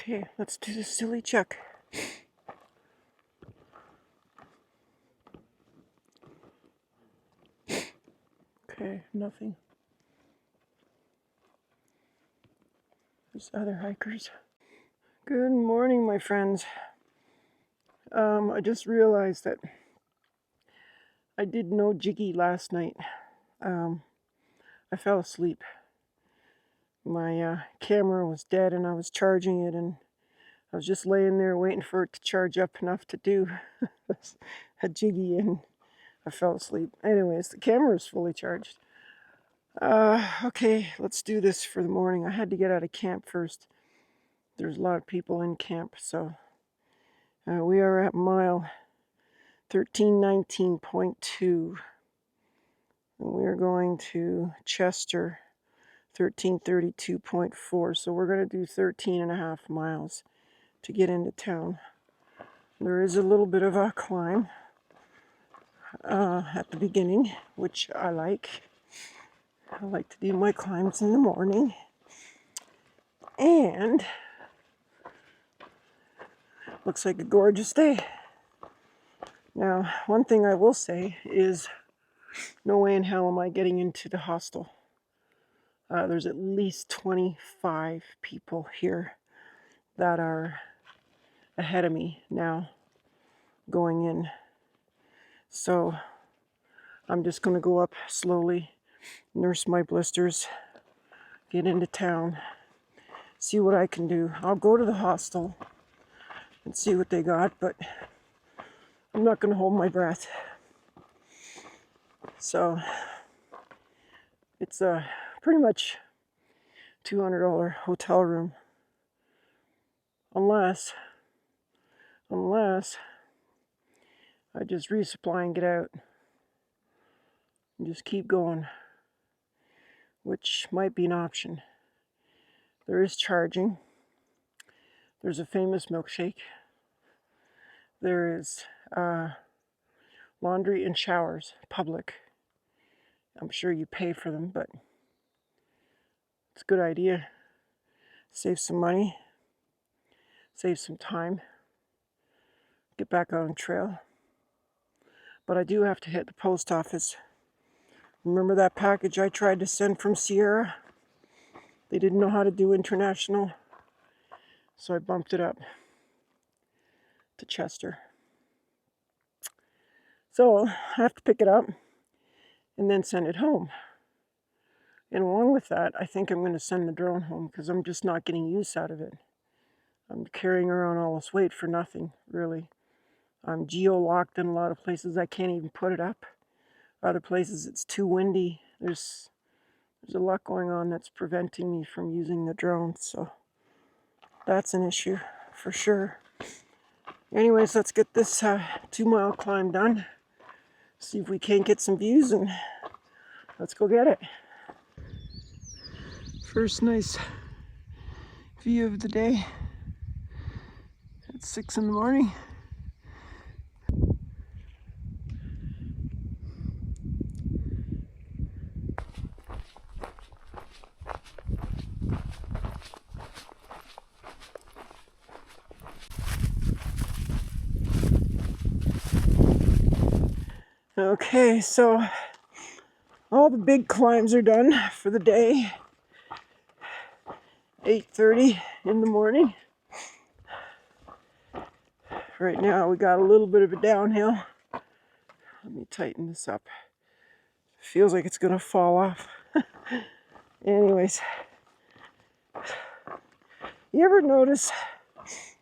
Okay, let's do the silly check. Okay, nothing. There's other hikers. Good morning, my friends. I just realized that I did no jiggy last night. I fell asleep. My camera was dead and I was charging it, and I was just laying there waiting for it to charge up enough to do a jiggy, and I fell asleep. Anyways, the camera is fully charged. Okay, let's do this for the morning. I had to get out of camp first. There's a lot of people in camp, so we are at mile 1319.2, and we are going to Chester 1332.4, so we're going to do 13.5 miles to get into town. There is a little bit of a climb at the beginning, which I like. I like to do my climbs in the morning. And looks like a gorgeous day. Now, one thing I will say is no way in hell am I getting into the hostel. There's at least 25 people here that are ahead of me now going in. So I'm just going to go up slowly, nurse my blisters, get into town, see what I can do. I'll go to the hostel and see what they got, but I'm not going to hold my breath. So it's pretty much $200 hotel room, unless I just resupply and get out and just keep going, which might be an option. There is charging. There's a famous milkshake. There is laundry and showers, public. I'm sure you pay for them, but it's a good idea. Save some money, save some time, get back on the trail. But I do have to hit the post office. Remember that package I tried to send from Sierra? They didn't know how to do international, so I bumped it up to Chester. So I have to pick it up and then send it home. And along with that, I think I'm going to send the drone home because I'm just not getting use out of it. I'm carrying around all this weight for nothing, really. I'm geo-locked in a lot of places. I can't even put it up. Other places it's too windy. There's a lot going on that's preventing me from using the drone, so that's an issue for sure. Anyways, let's get this 2-mile climb done. See if we can't get some views, and let's go get it. First nice view of the day at 6 in the morning. Okay, so all the big climbs are done for the day. 8:30 in the morning. Right now we got a little bit of a downhill. Let me tighten this up. Feels like it's gonna fall off. Anyways, you ever notice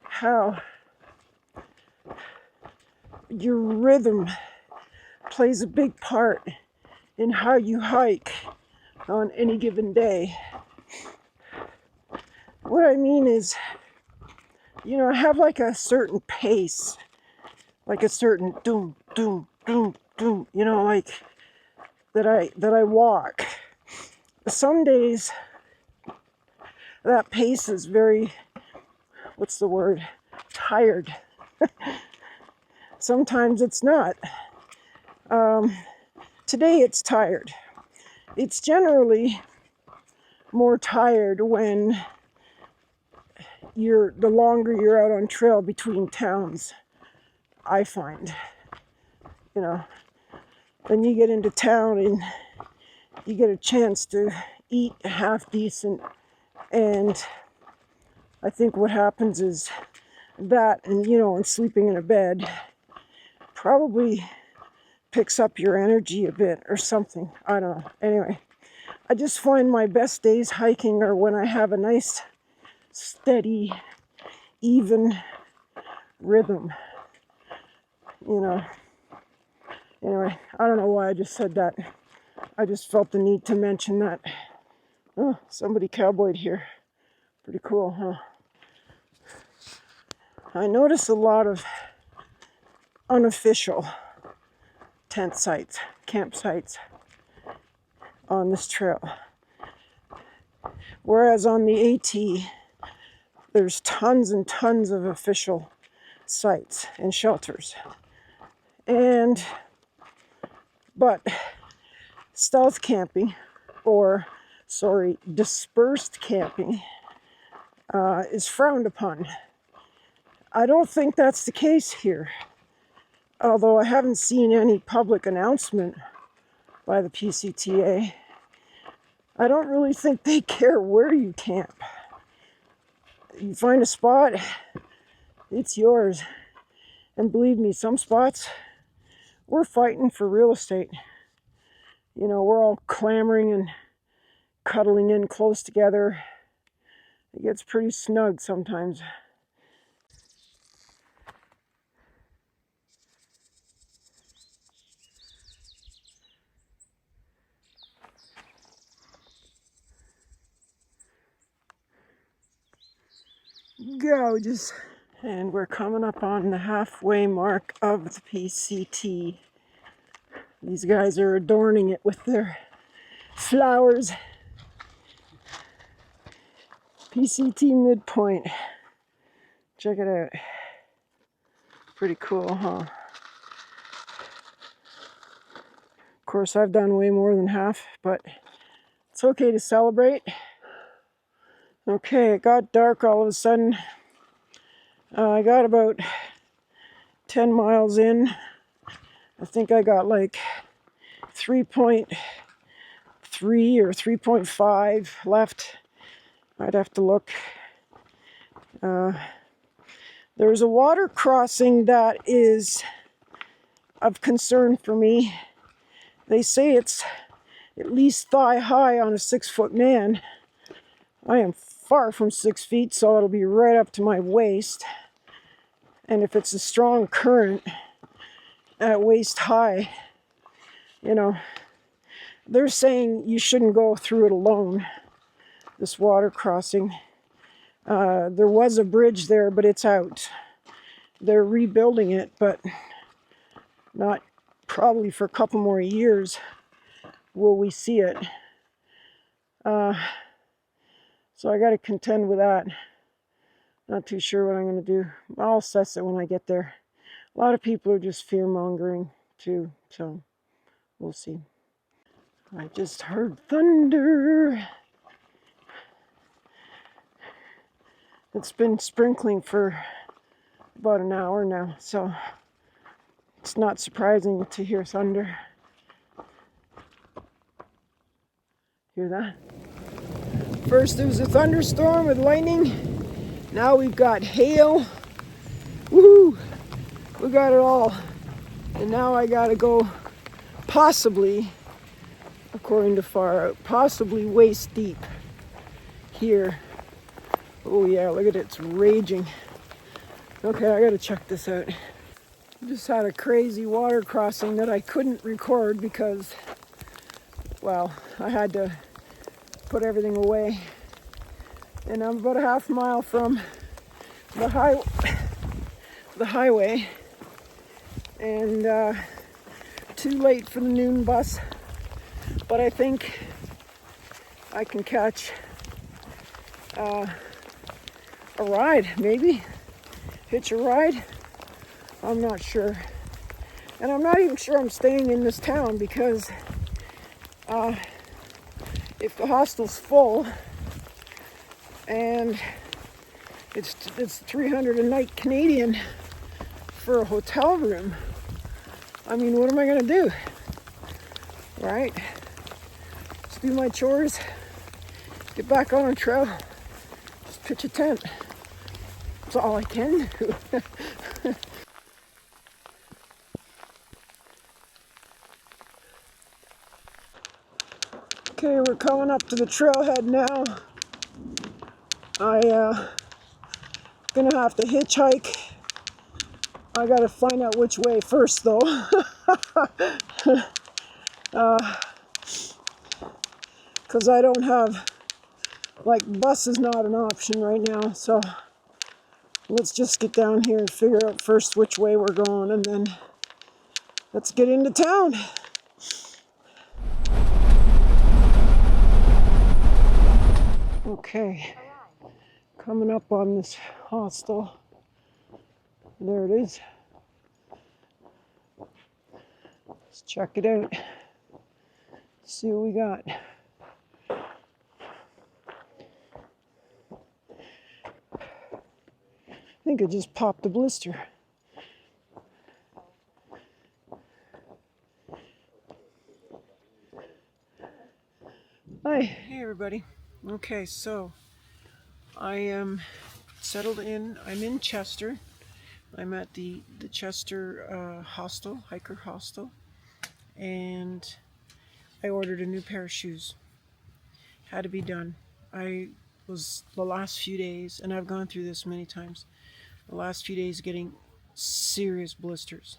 how your rhythm plays a big part in how you hike on any given day? What I mean is, you know, I have like a certain pace, like a certain doom, doom, doom, doom, you know, like that I walk. Some days that pace is very, what's the word, tired. Sometimes it's not. Today it's tired. It's generally more tired when the longer you're out on trail between towns, I find. You know, when you get into town and you get a chance to eat half decent, and I think what happens is that, and and sleeping in a bed probably picks up your energy a bit or something. I don't know. Anyway, I just find my best days hiking are when I have a nice, steady, even rhythm. Anyway, I don't know why I just said that. I just felt the need to mention that. Oh, somebody cowboyed here. Pretty cool, huh? I notice a lot of unofficial tent sites, campsites on this trail. Whereas on the AT, there's tons and tons of official sites and shelters. But stealth camping, dispersed camping, is frowned upon. I don't think that's the case here. Although I haven't seen any public announcement by the PCTA, I don't really think they care where you camp. You find a spot, it's yours. And believe me, some spots, we're fighting for real estate. We're all clamoring and cuddling in close together. It gets pretty snug sometimes. Gorgeous. And we're coming up on the halfway mark of the PCT. These guys are adorning it with their flowers. PCT midpoint. Check it out. Pretty cool, huh? Of course, I've done way more than half, but it's okay to celebrate. Okay, it got dark all of a sudden. I got about 10 miles in. I think I got like 3.3 or 3.5 left. I'd have to look. There's a water crossing that is of concern for me. They say it's at least thigh high on a 6-foot man. I am far from 6 feet, so it'll be right up to my waist. And if it's a strong current at waist high, they're saying you shouldn't go through it alone, this water crossing. There was a bridge there, but it's out. They're rebuilding it, but not probably for a couple more years will we see it. So I got to contend with that. Not too sure what I'm going to do. I'll assess it when I get there. A lot of people are just fear-mongering too, so we'll see. I just heard thunder. It's been sprinkling for about an hour now, so it's not surprising to hear thunder. Hear that? First there was a thunderstorm with lightning. Now we've got hail. Woohoo! We got it all. And now I gotta go possibly, according to far out, possibly waist deep here. Oh yeah, look at it, it's raging. Okay, I gotta check this out. Just had a crazy water crossing that I couldn't record because, well, I had to put everything away. And I'm about a half mile from the highway, and too late for the noon bus, but I think I can catch a ride, maybe hitch a ride. I'm not sure, and I'm not even sure I'm staying in this town because if the hostel's full and It's 300 a night Canadian for a hotel room. I mean, what am I gonna do? Right? Just do my chores, get back on a trail, just pitch a tent. That's all I can do. Okay, we're coming up to the trailhead now. Gonna have to hitchhike. I gotta find out which way first though. Because I don't have, like, bus is not an option right now, so let's just get down here and figure out first which way we're going, and then let's get into town. Okay, coming up on this hostel. There it is. Let's check it out. See what we got. I think I just popped a blister. Hi. Hey everybody. Okay, so I am settled in. I'm in Chester. I'm at the Chester hiker hostel, and I ordered a new pair of shoes. Had to be done. I was the last few days, and I've gone through this many times, the last few days getting serious blisters.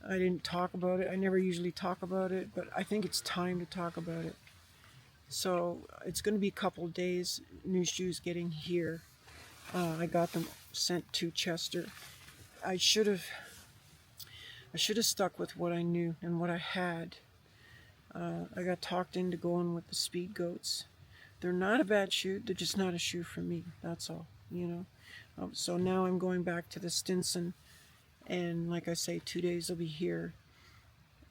I didn't talk about it. I never usually talk about it, but I think it's time to talk about it. So it's going to be a couple days, new shoes getting here. I got them sent to Chester. I should have stuck with what I knew and what I had. I got talked into going with the Speed Goats. They're not a bad shoe. They're just not a shoe for me. That's all, you know. So now I'm going back to the Stinson, and like I say, 2 days I'll be here,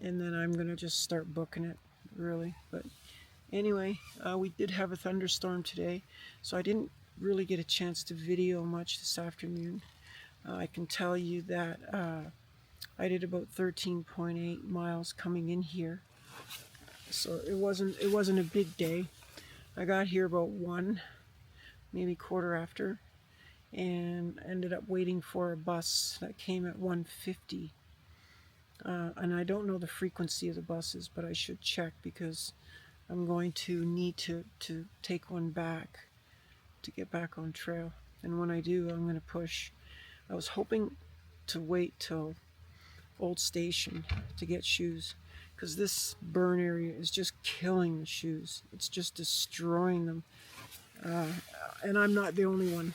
and then I'm gonna just start booking it, really. But anyway, we did have a thunderstorm today, so I didn't really get a chance to video much this afternoon. I can tell you that I did about 13.8 miles coming in here, so it wasn't a big day. I got here about 1, maybe quarter after, and ended up waiting for a bus that came at 1:50. And I don't know the frequency of the buses, but I should check because I'm going to need to take one back to get back on trail. And when I do, I'm going to push. I was hoping to wait till Old Station to get shoes, because this burn area is just killing the shoes. It's just destroying them. And I'm not the only one.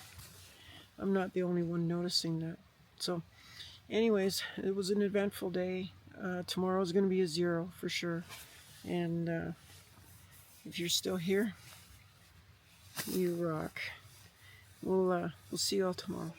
I'm not the only one noticing that. So anyways, it was an eventful day. Tomorrow's going to be a 0 for sure. And if you're still here, you rock. We'll see you all tomorrow.